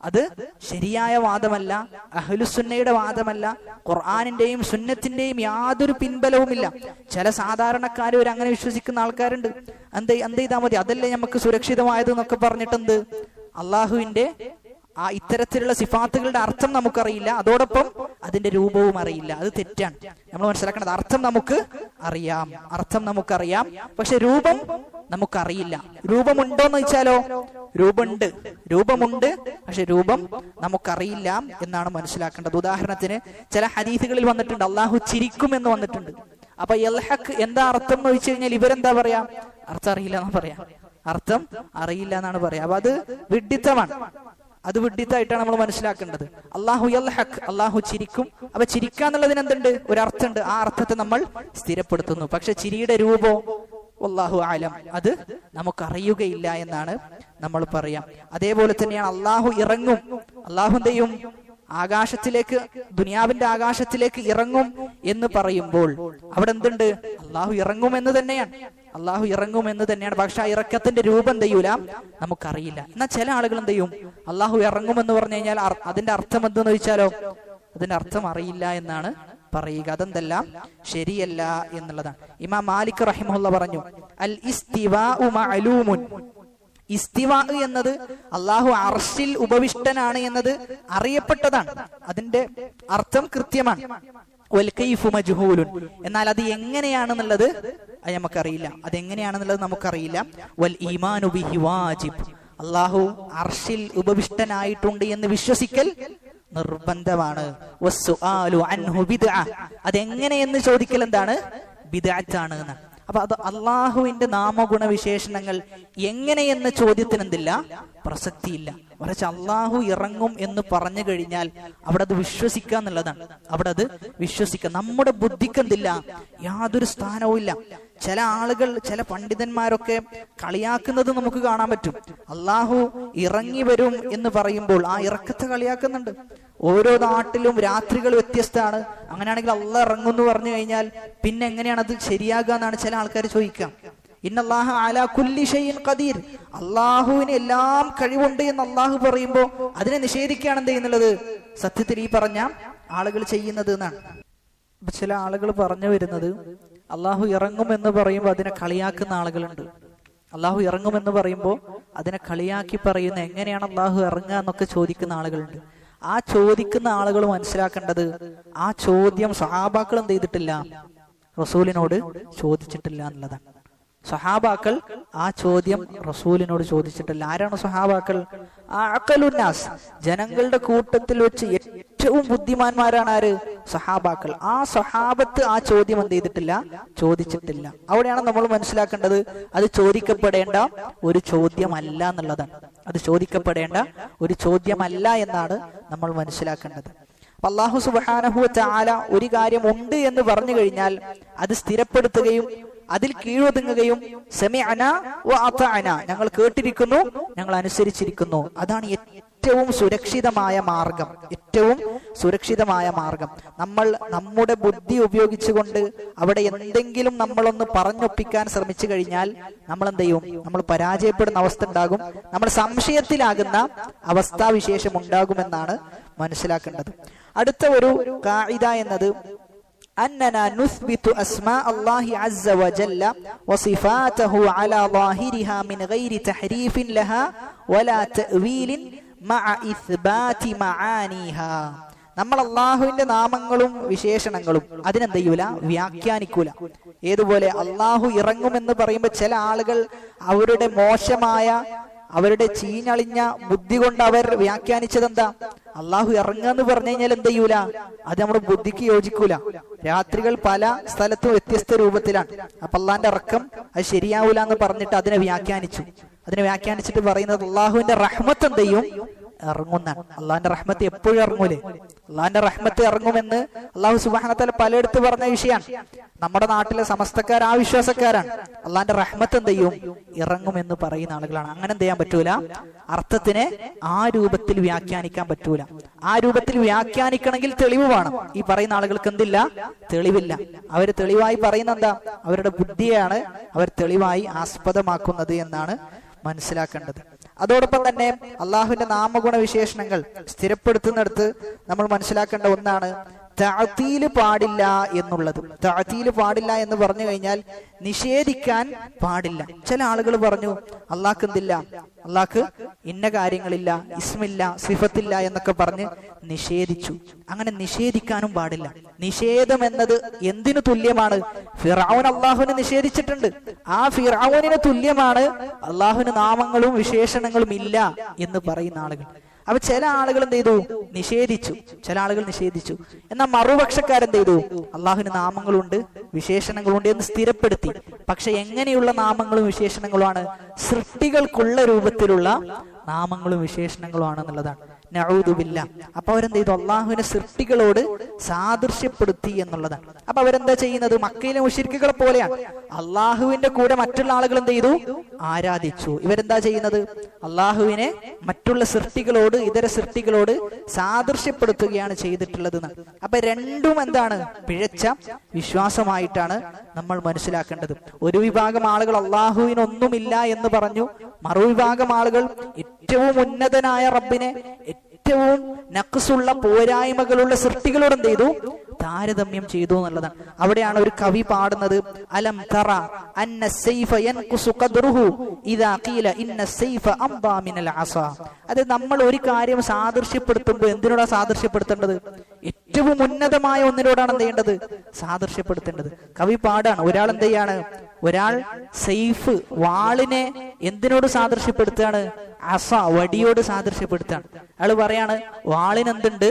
[SPEAKER 1] അത് ശരിയായ വാദമല്ല, അഹ്ലുസുന്നയുടെ വാദമല്ല, ഖുർആനിന്റെയും സുന്നത്തിന്റെയും യാതൊരു പിൻബലവുമില്ല. ചില സാധാരണക്കാർ അങ്ങനെ വിശ്വസിക്കുന്ന ആൾക്കാരുണ്ട്. എന്ത് ചെയ്താൽ മതി, അതല്ലേ നമുക്ക് സുരക്ഷിതമായത് എന്നൊക്കെ പറഞ്ഞിട്ടെന്ത്, അള്ളാഹുവിന്റെ ആ ഇത്തരത്തിലുള്ള സിഫാത്തുകളുടെ അർത്ഥം നമുക്കറിയില്ല, അതോടൊപ്പം അതിന്റെ രൂപവും അറിയില്ല. അത് തെറ്റാണ്. നമ്മൾ മനസ്സിലാക്കേണ്ടത് അർത്ഥം നമുക്ക് അറിയാം, അർത്ഥം നമുക്കറിയാം, പക്ഷെ രൂപം നമുക്കറിയില്ല. രൂപമുണ്ടോന്ന് വെച്ചാലോ, രൂപമുണ്ട്, പക്ഷെ രൂപം നമുക്കറിയില്ല എന്നാണ് മനസ്സിലാക്കേണ്ടത്. ഉദാഹരണത്തിന് ചില ഹദീസുകളിൽ വന്നിട്ടുണ്ട് അള്ളാഹു ചിരിക്കും എന്ന് വന്നിട്ടുണ്ട്. അപ്പൊ യൽഹഖ് എന്താ അർത്ഥം എന്ന് വെച്ച് കഴിഞ്ഞാൽ ഇവരെന്താ പറയാ, അർത്ഥം അറിയില്ല എന്ന് പറയാം, അർത്ഥം അറിയില്ല എന്നാണ് പറയാ. അപ്പൊ അത് വിഡ്ഢിത്തമാണ്, അത് വിഡ്ഢിത്തമായിട്ടാണ് നമ്മൾ മനസ്സിലാക്കേണ്ടത്. അള്ളാഹു യൽഹഖ്, അള്ളാഹു ചിരിക്കും. അപ്പൊ ചിരിക്കാന്നുള്ളതിന് എന്തുണ്ട്, ഒരു അർത്ഥമുണ്ട്, ആ അർത്ഥത്തെ നമ്മൾ സ്ഥിരപ്പെടുത്തുന്നു. പക്ഷെ ചിരിയുടെ രൂപോ വല്ലാഹു ആലം, അത് നമുക്കറിയുകയില്ല എന്നാണ് നമ്മൾ പറയാം. അതേപോലെ തന്നെയാണ് അള്ളാഹു ഇറങ്ങും, അള്ളാഹു എന്തെയും ആകാശത്തിലേക്ക്, ദുനിയാവിന്റെ ആകാശത്തിലേക്ക് ഇറങ്ങും എന്ന് പറയുമ്പോൾ അവിടെ എന്തുണ്ട്, അള്ളാഹു ഇറങ്ങും എന്ന് തന്നെയാണ്, അള്ളാഹു ഇറങ്ങും എന്ന് തന്നെയാണ്. പക്ഷെ ആ ഇറക്കത്തിന്റെ രൂപം എന്ത് ചെയ്യൂല, നമുക്കറിയില്ല. എന്നാൽ ചില ആളുകൾ എന്ത് ചെയ്യും, അള്ളാഹു ഇറങ്ങും എന്ന് പറഞ്ഞു കഴിഞ്ഞാൽ അതിന്റെ അർത്ഥം എന്തെന്ന് ചോദിച്ചാലോ അതിന്റെ അർത്ഥം അറിയില്ല എന്നാണ് പറയുക. അതെന്തെല്ലാം ശരിയല്ല എന്നുള്ളതാണ്. ഇമാം മാലിക് റഹിമഹുല്ലാഹ് പറഞ്ഞു, അൽ ഇസ്തിവാഉ മഅലൂമുൻ, ഇസ്തിവാ എന്നത് അള്ളാഹു അർശിൽ ഉപവിഷ്ടനാണ് എന്നത് അറിയപ്പെട്ടതാണ്, അതിന്റെ അർത്ഥം കൃത്യമാണ്. വൽ കൈഫു മജ്ഹൂലുൻ, എന്നാൽ അത് എങ്ങനെയാണെന്നുള്ളത് നമുക്കറിയില്ല, അതെങ്ങനെയാണെന്നുള്ളത് നമുക്കറിയില്ല. വൽ ഈമാനു ബിഹി വാജിബ്, അള്ളാഹു അർശിൽ ഉപവിഷ്ടനായിട്ടുണ്ട് എന്ന് വിശ്വസിക്കൽ നിർബന്ധമാണ്. വസ്സുആലു അൻഹു ബിദ്അ, അതെങ്ങനെയെന്ന് ചോദിക്കൽ എന്താണ്, ബിദ്അത്താണ് എന്നാണ്. അപ്പൊ അത് അള്ളാഹുവിന്റെ നാമഗുണ വിശേഷണങ്ങൾ എങ്ങനെയെന്ന ചോദ്യത്തിന് എന്തില്ല, പ്രസക്തിയില്ല. മറിച്ച് അള്ളാഹു ഇറങ്ങും എന്ന് പറഞ്ഞു കഴിഞ്ഞാൽ അവിടെ അത് വിശ്വസിക്കുക എന്നുള്ളതാണ്. അവിടെ അത് വിശ്വസിക്കുക. നമ്മുടെ ബുദ്ധിക്ക് എന്തില്ല, യാതൊരു സ്ഥാനവും ഇല്ല. ചില ആളുകൾ, ചില പണ്ഡിതന്മാരൊക്കെ കളിയാക്കുന്നത് നമുക്ക് കാണാൻ പറ്റും. അള്ളാഹു ഇറങ്ങി വരും എന്ന് പറയുമ്പോൾ ആ ഇറക്കത്തെ കളിയാക്കുന്നുണ്ട്. ഓരോ നാട്ടിലും രാത്രികൾ വ്യത്യസ്തമാണ്. അങ്ങനെയാണെങ്കിൽ അള്ളാഹ് ഇറങ്ങും എന്ന് പറഞ്ഞു കഴിഞ്ഞാൽ പിന്നെ എങ്ങനെയാണ് അത് ശരിയാകുക എന്നാണ് ചില ആൾക്കാർ ചോദിക്കുക. ഇന്നല്ലാഹ അലാ കുല്ലി ഷൈഇൻ ഖദീർ, അള്ളാഹുവിന് എല്ലാം കഴിവുണ്ട് എന്ന് അള്ളാഹു പറയുമ്പോൾ അതിനെ നിഷേധിക്കുകയാണ് എന്ത് ചെയ്യുന്നുള്ളത്, സത്യത്തിൽ ഈ പറഞ്ഞ ആളുകൾ ചെയ്യുന്നത് എന്നാണ്. ചില ആളുകൾ പറഞ്ഞു വരുന്നത് അള്ളാഹു ഇറങ്ങും എന്ന് പറയുമ്പോൾ അതിനെ കളിയാക്കുന്ന ആളുകളുണ്ട്. അള്ളാഹു ഇറങ്ങുമെന്ന് പറയുമ്പോൾ അതിനെ കളിയാക്കി പറയുന്ന, എങ്ങനെയാണ് അള്ളാഹു ഇറങ്ങുക എന്നൊക്കെ ചോദിക്കുന്ന ആളുകളുണ്ട്. ആ ചോദിക്കുന്ന ആളുകൾ മനസ്സിലാക്കേണ്ടത്, ആ ചോദ്യം സഹാബാക്കൾ എന്ത് ചെയ്തിട്ടില്ല, റസൂലിനോട് ചോദിച്ചിട്ടില്ല എന്നുള്ളതാണ്. സഹാബാക്കൾ ആ ചോദ്യം റസൂലിനോട് ചോദിച്ചിട്ടില്ല. ആരാണ് സഹാബാക്കൾ? അഖലുന്നാസ്, ജനങ്ങളുടെ കൂട്ടത്തിൽ വെച്ച് ഏറ്റവും ബുദ്ധിമാന്മാരാണ് ആര്? സഹാബാക്കൾ. ആ സഹാബത്ത് ആ ചോദ്യം എന്ത് ചെയ്തിട്ടില്ല, ചോദിച്ചിട്ടില്ല. അവിടെയാണ് നമ്മൾ മനസ്സിലാക്കേണ്ടത് അത് ചോദിക്കപ്പെടേണ്ട ഒരു ചോദ്യമല്ല എന്നുള്ളതാണ്. അത് ചോദിക്കപ്പെടേണ്ട ഒരു ചോദ്യമല്ല എന്നാണ് നമ്മൾ മനസ്സിലാക്കേണ്ടത്. അല്ലാഹു സുബ്ഹാനഹു വ തആല ഒരു കാര്യം ഉണ്ട് എന്ന് പറഞ്ഞു കഴിഞ്ഞാൽ അത് സ്ഥിരപ്പെടുത്തുകയും അതിൽ കീഴൊതുങ്ങുകയും സമിഅനാ വ അതഅനാ, ഞങ്ങൾ കേട്ടിരിക്കുന്നു, ഞങ്ങൾ അനുസരിച്ചിരിക്കുന്നു, അതാണ് ഏറ്റവും സുരക്ഷിതമായ മാർഗം. ഏറ്റവും സുരക്ഷിതമായ മാർഗം. നമ്മൾ നമ്മുടെ ബുദ്ധി ഉപയോഗിച്ചുകൊണ്ട് അവിടെ എന്തെങ്കിലും നമ്മളൊന്ന് പറഞ്ഞൊപ്പിക്കാൻ ശ്രമിച്ചു കഴിഞ്ഞാൽ നമ്മൾ എന്ത് ചെയ്യും, നമ്മൾ പരാജയപ്പെടുന്ന അവസ്ഥ ഉണ്ടാകും, നമ്മൾ സംശയത്തിലാകുന്ന അവസ്ഥാവിശേഷം ഉണ്ടാകുമെന്നാണ് മനസ്സിലാക്കേണ്ടത്. അടുത്ത ഒരു ഖാഇദ എന്നത് أننا نثبت أسماء الله عز وجل وصفاته على ظاهرها من غير تحريف لها ولا تأويل مع إثبات معانيها. നമ്മൾ അള്ളാഹുവിന്റെ നാമങ്ങളും വിശേഷണങ്ങളും അതിനെന്ത് ചെയ്യൂല, വ്യാഖ്യാനിക്കൂല. ഏതുപോലെ അള്ളാഹു ഇറങ്ങുമെന്ന് പറയുമ്പോൾ ചില ആളുകൾ അവരുടെ മോശമായ, അവരുടെ ചീഞ്ഞളിഞ്ഞ ബുദ്ധി കൊണ്ട് അവർ വ്യാഖ്യാനിച്ചത് എന്താ, അള്ളാഹു ഇറങ്ങുക പറഞ്ഞു കഴിഞ്ഞാൽ എന്ത് ചെയ്യൂല, അത് നമ്മുടെ ബുദ്ധിക്ക് യോജിക്കൂല. രാത്രികൾ പല സ്ഥലത്തും വ്യത്യസ്ത രൂപത്തിലാണ്. അപ്പൊ അള്ളാന്റെ ഇറക്കം അത് ശരിയാവൂല എന്ന് പറഞ്ഞിട്ട് അതിനെ വ്യാഖ്യാനിച്ചിട്ട് പറയുന്നത് അള്ളാഹുവിന്റെ റഹ്മത്ത് എന്ത് ചെയ്യും, ഇറങ്ങുന്നാണ്. അള്ളാഹിന്റെ റഹ്മത്ത് എപ്പോഴും ഇറങ്ങൂലേ? അള്ളാഹിന്റെ റഹ്മത്ത് ഇറങ്ങുമെന്ന് അള്ളാഹു സുബ്ഹാനഹു വ തആല പലയിടത്ത് പറഞ്ഞ വിഷയമാണ്. നമ്മുടെ നാട്ടിലെ സമസ്തക്കാർ ആ വിശ്വാസക്കാരാണ്. അള്ളാഹിന്റെ റഹ്മത്ത് എന്ത് ചെയ്യും, ഇറങ്ങുമെന്ന് പറയുന്ന ആളുകളാണ്. അങ്ങനെ എന്ത് ചെയ്യാൻ പറ്റൂല, അർത്ഥത്തിനെ ആ രൂപത്തിൽ വ്യാഖ്യാനിക്കാൻ പറ്റൂല. ആ രൂപത്തിൽ വ്യാഖ്യാനിക്കണമെങ്കിൽ തെളിവ് വേണം. ഈ പറയുന്ന ആളുകൾക്ക് എന്തില്ല, തെളിവില്ല. അവർ തെളിവായി പറയുന്ന എന്താ, അവരുടെ ബുദ്ധിയാണ് അവർ തെളിവായി ആസ്പദമാക്കുന്നത് എന്നാണ് മനസ്സിലാക്കേണ്ടത്. അതോടൊപ്പം തന്നെ അള്ളാഹുവിന്റെ നാമഗുണ വിശേഷണങ്ങൾ സ്ഥിരപ്പെടുത്തുന്നിടത്ത് നമ്മൾ മനസ്സിലാക്കേണ്ട ഒന്നാണ് തഅതീല് പാടില്ല എന്നുള്ളത്. തഅതീല് പാടില്ല എന്ന് പറഞ്ഞു കഴിഞ്ഞാൽ നിഷേധിക്കാൻ പാടില്ല. ചില ആളുകൾ പറഞ്ഞു അള്ളാഹ്ക്ക് എന്തില്ല, അള്ളാഹ്ക്ക് ഇന്ന കാര്യങ്ങളില്ല, ഇസ്മില്ല, സിഫത്തില്ല എന്നൊക്കെ പറഞ്ഞ് നിഷേധിച്ചു. അങ്ങനെ നിഷേധിക്കാനും പാടില്ല. നിഷേധം എന്നത് എന്തിനു തുല്യമാണ്? ഫിർഔൻ അള്ളാഹുവിനെ നിഷേധിച്ചിട്ടുണ്ട്. ആ ഫിർഔനിന് തുല്യമാണ് അള്ളാഹുവിന് നാമങ്ങളും വിശേഷണങ്ങളും ഇല്ല എന്ന് പറയുന്ന ആളുകൾ. അപ്പൊ ചില ആളുകൾ എന്ത് ചെയ്തു, നിഷേധിച്ചു. ചില ആളുകൾ നിഷേധിച്ചു. എന്നാൽ മറുപക്ഷക്കാരെന്ത് ചെയ്തു, അള്ളാഹുവിന് നാമങ്ങളുണ്ട് വിശേഷണങ്ങളുണ്ട് എന്ന് സ്ഥിരപ്പെടുത്തി. പക്ഷെ എങ്ങനെയുള്ള നാമങ്ങളും വിശേഷണങ്ങളുമാണ്? സൃഷ്ടികൾക്കുള്ള രൂപത്തിലുള്ള നാമങ്ങളും വിശേഷണങ്ങളുമാണെന്നുള്ളതാണ്. നഊദു ബില്ലാഹ്. അപ്പൊ അവരെന്ത് ചെയ്തു, അള്ളാഹുവിനെ സൃഷ്ടികളോട് സാദൃശ്യപ്പെടുത്തി എന്നുള്ളതാണ്. അപ്പൊ അവരെന്താ ചെയ്യുന്നത്, മക്കയിലെ മുശ്രിക്കുകളെ പോലെയാണ്. അള്ളാഹുവിന്റെ കൂടെ മറ്റുള്ള ആളുകൾ എന്ത് ചെയ്തു, ആരാധിച്ചു. ഇവരെന്താ ചെയ്യുന്നത്, അള്ളാഹുവിനെ മറ്റുള്ള സൃഷ്ടികളോട്, ഇതര സൃഷ്ടികളോട് സാദൃശ്യപ്പെടുത്തുകയാണ് ചെയ്തിട്ടുള്ളത്. അപ്പൊ രണ്ടും എന്താണ്, പിഴച്ച വിശ്വാസമായിട്ടാണ് നമ്മൾ മനസ്സിലാക്കേണ്ടത്. ഒരു വിഭാഗം ആളുകൾ അള്ളാഹുവിനൊന്നുമില്ല എന്ന് പറഞ്ഞു, മറുവിഭാഗം ആളുകൾ ഏറ്റവും ഉന്നതനായ റബ്ബിനെ ഏറ്റവും നഖ്സുള്ള പോരായ്മകളുള്ള സൃഷ്ടികളോട് എന്ത് ചെയ്തു, താരതമ്യം ചെയ്തു എന്നുള്ളതാണ്. അവിടെയാണ് ഒരു കവി പാടുന്നത്, അലം തറ അന്ന സൈഫ യൻഖുസു ഖദ്റുഹു ഇദാ ഖീല ഇന്ന സൈഫ അംദാ മിനൽ അസാ. അത് നമ്മൾ ഒരു കാര്യം സാദൃശ്യപ്പെടുത്തുമ്പോൾ എന്തിനോടാ സാദൃശ്യപ്പെടുത്തേണ്ടത്? ഏറ്റവും ഉന്നതമായ ഒന്നിനോടാണ് എന്ത് ചെയ്യേണ്ടത്, സാദൃശ്യപ്പെടുത്തേണ്ടത്. കവി പാടാണ്, ഒരാൾ എന്ത് ചെയ്യാണ്, ഒരാൾ സൈഫ് വാളിനെ എന്തിനോട് സാദൃശ്യപ്പെടുത്തുകയാണ്, അസ വടിയോട് സാദൃശ്യപ്പെടുത്തുകയാണ്. അയാൾ പറയാണ് വാളിന് എന്തുണ്ട്,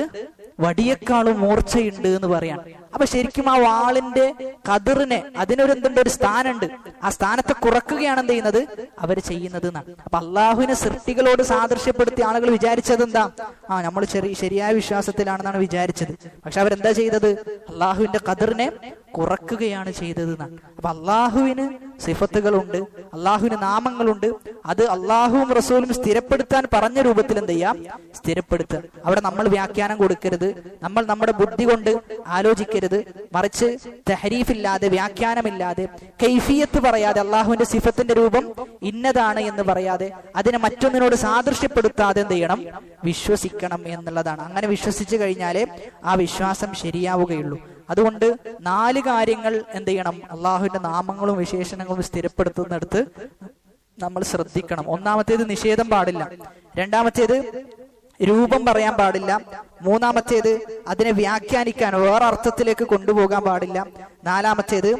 [SPEAKER 1] വടിയേക്കാളും മൂർച്ചയുണ്ട് എന്ന് പറയാണ്. അപ്പൊ ശരിക്കും ആ വാളിന്റെ കതിറിനെ അതിനൊരു എന്തുണ്ട്, ഒരു സ്ഥാനമുണ്ട്. ആ സ്ഥാനത്തെ കുറക്കുകയാണ് എന്ത് ചെയ്യുന്നത്, അവർ ചെയ്യുന്നത് എന്നാണ്. അപ്പൊ അള്ളാഹുവിനെ സൃഷ്ടികളോട് സാദൃശ്യപ്പെടുത്തി ആളുകൾ വിചാരിച്ചത് എന്താ, നമ്മൾ ശരിയായ വിശ്വാസത്തിലാണെന്നാണ് വിചാരിച്ചത്. പക്ഷെ അവരെന്താ ചെയ്തത്, അള്ളാഹുവിന്റെ കതിറിനെ കുറക്കുകയാണ് ചെയ്തത് എന്നാണ്. അപ്പൊ അള്ളാഹുവിന് സിഫത്തുകളുണ്ട്, അള്ളാഹുവിന് നാമങ്ങളുണ്ട്. അത് അള്ളാഹുവും റസൂലും സ്ഥിരപ്പെടുത്താൻ പറഞ്ഞ രൂപത്തിൽ എന്ത് ചെയ്യാം, സ്ഥിരപ്പെടുത്തുക. അവിടെ നമ്മൾ വ്യാഖ്യാനം കൊടുക്കരുത്, നമ്മൾ നമ്മുടെ ബുദ്ധി കൊണ്ട് ആലോചിക്കരുത്. മറിച്ച് തഹരീഫില്ലാതെ, വ്യാഖ്യാനമില്ലാതെ, കൈഫിയത്ത് പറയാതെ, അള്ളാഹുവിന്റെ സിഫത്തിന്റെ രൂപം ഇന്നതാണ് എന്ന് പറയാതെ, അതിനെ മറ്റൊന്നിനോട് സാദൃശ്യപ്പെടുത്താതെ എന്ത് ചെയ്യണം, വിശ്വസിക്കണം എന്നുള്ളതാണ്. അങ്ങനെ വിശ്വസിച്ചു കഴിഞ്ഞാലേ ആ വിശ്വാസം ശരിയാവുകയുള്ളൂ. അതുകൊണ്ട് 4 കാര്യങ്ങൾ എന്ത് ചെയ്യണം, അള്ളാഹുവിന്റെ നാമങ്ങളും വിശേഷണങ്ങളും സ്ഥിരപ്പെടുത്തുന്നിടത്ത് നമ്മൾ ശ്രദ്ധിക്കണം. ഒന്നാമത്തേത് നിഷേധം പാടില്ല, രണ്ടാമത്തേത് രൂപം പറയാൻ പാടില്ല, മൂന്നാമത്തേത് അതിനെ വ്യാഖ്യാനിക്കാൻ വേറെ അർത്ഥത്തിലേക്ക് കൊണ്ടുപോകാൻ പാടില്ല, നാലാമത്തേത്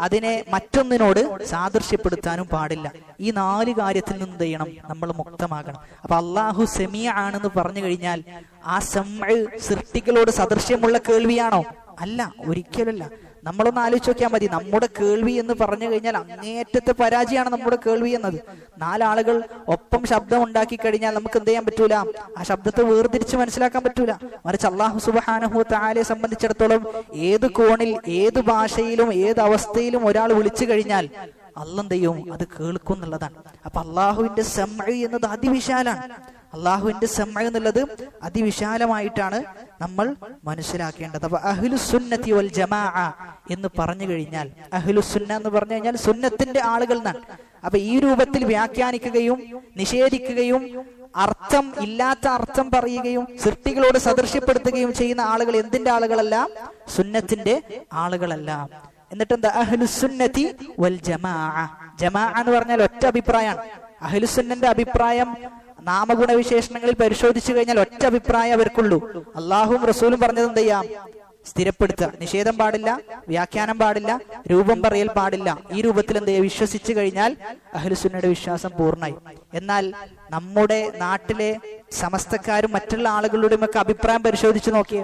[SPEAKER 1] അതിനെ മറ്റൊന്നിനോട് സാദൃശ്യപ്പെടുത്താനും പാടില്ല. ഈ 4 കാര്യത്തിൽ നിന്ന് എന്ത് ചെയ്യണം, നമ്മൾ മുക്തമാകണം. അപ്പൊ അള്ളാഹു സമീഅ ആണെന്ന് പറഞ്ഞു കഴിഞ്ഞാൽ ആ സമഅ് സൃഷ്ടികളോട് സദൃശ്യമുള്ള കേൾവിയാണോ? അല്ല, ഒരിക്കലല്ല. നമ്മളൊന്ന് ആലോചിച്ച് നോക്കിയാൽ മതി. നമ്മുടെ കേൾവി എന്ന് പറഞ്ഞു കഴിഞ്ഞാൽ അങ്ങേയറ്റത്തെ പരാജയമാണ് നമ്മുടെ കേൾവി എന്നത്. 4 ആളുകൾ ഒപ്പം ശബ്ദം ഉണ്ടാക്കി കഴിഞ്ഞാൽ നമുക്ക് എന്ത് ചെയ്യാൻ പറ്റൂല, ആ ശബ്ദത്തെ വേർതിരിച്ച് മനസ്സിലാക്കാൻ പറ്റൂല. മറിച്ച് അല്ലാഹു സുബ്ഹാനഹു വ തആലയെ സംബന്ധിച്ചിടത്തോളം ഏത് കോണിൽ, ഏത് ഭാഷയിലും, ഏത് അവസ്ഥയിലും ഒരാൾ വിളിച്ചു കഴിഞ്ഞാൽ അല്ലാഹു എന്ത് ചെയ്യും, അത് കേൾക്കും എന്നുള്ളതാണ്. അപ്പൊ അള്ളാഹുവിന്റെ സമഅ് എന്നത് അതിവിശാലാണ്. അള്ളാഹുവിന്റെ സമഅ് എന്നുള്ളത് അതിവിശാലമായിട്ടാണ് നമ്മൾ മനസ്സിലാക്കേണ്ടത്. അപ്പൊ അഹ്ലുസുന്നത്തി വൽ ജമാഅ എന്ന് പറഞ്ഞു കഴിഞ്ഞാൽ, അഹ്ലുസുന്ന എന്ന് പറഞ്ഞു കഴിഞ്ഞാൽ സുന്നത്തിന്റെ ആളുകൾ എന്നാണ്. അപ്പൊ ഈ രൂപത്തിൽ വ്യാഖ്യാനിക്കുകയും നിഷേധിക്കുകയും അർത്ഥം ഇല്ലാത്ത അർത്ഥം പറയുകയും സൃഷ്ടികളോട് സദൃശ്യപ്പെടുത്തുകയും ചെയ്യുന്ന ആളുകൾ എന്തിന്റെ ആളുകളല്ല, സുന്നത്തിന്റെ ആളുകളല്ല. എന്നിട്ട് എന്താ, അഹ്ലുസുന്നത്തി വൽ ജമാഅ. ജമാഅ എന്ന് പറഞ്ഞാൽ ഒറ്റ അഭിപ്രായമാണ്. അഹ്ലുസുന്നന്റെ അഭിപ്രായം നാമഗുണവിശേഷണങ്ങളിൽ പരിശോധിച്ചു കഴിഞ്ഞാൽ ഒറ്റ അഭിപ്രായം അവർക്കുള്ളൂ. അള്ളാഹുവും റസൂലും പറഞ്ഞത് എന്ത് ചെയ്യാം, സ്ഥിരപ്പെടുത്തുക. നിഷേധം പാടില്ല, വ്യാഖ്യാനം പാടില്ല, രൂപം പറയൽ പാടില്ല. ഈ രൂപത്തിൽ എന്ത് ചെയ്യുക, വിശ്വസിച്ചു കഴിഞ്ഞാൽ അഹ്ലുസുന്നയുടെ വിശ്വാസം പൂർണ്ണമായി. എന്നാൽ നമ്മുടെ നാട്ടിലെ സമസ്തക്കാരും മറ്റുള്ള ആളുകളുടെയും ഒക്കെ അഭിപ്രായം പരിശോധിച്ചു നോക്കിയേ,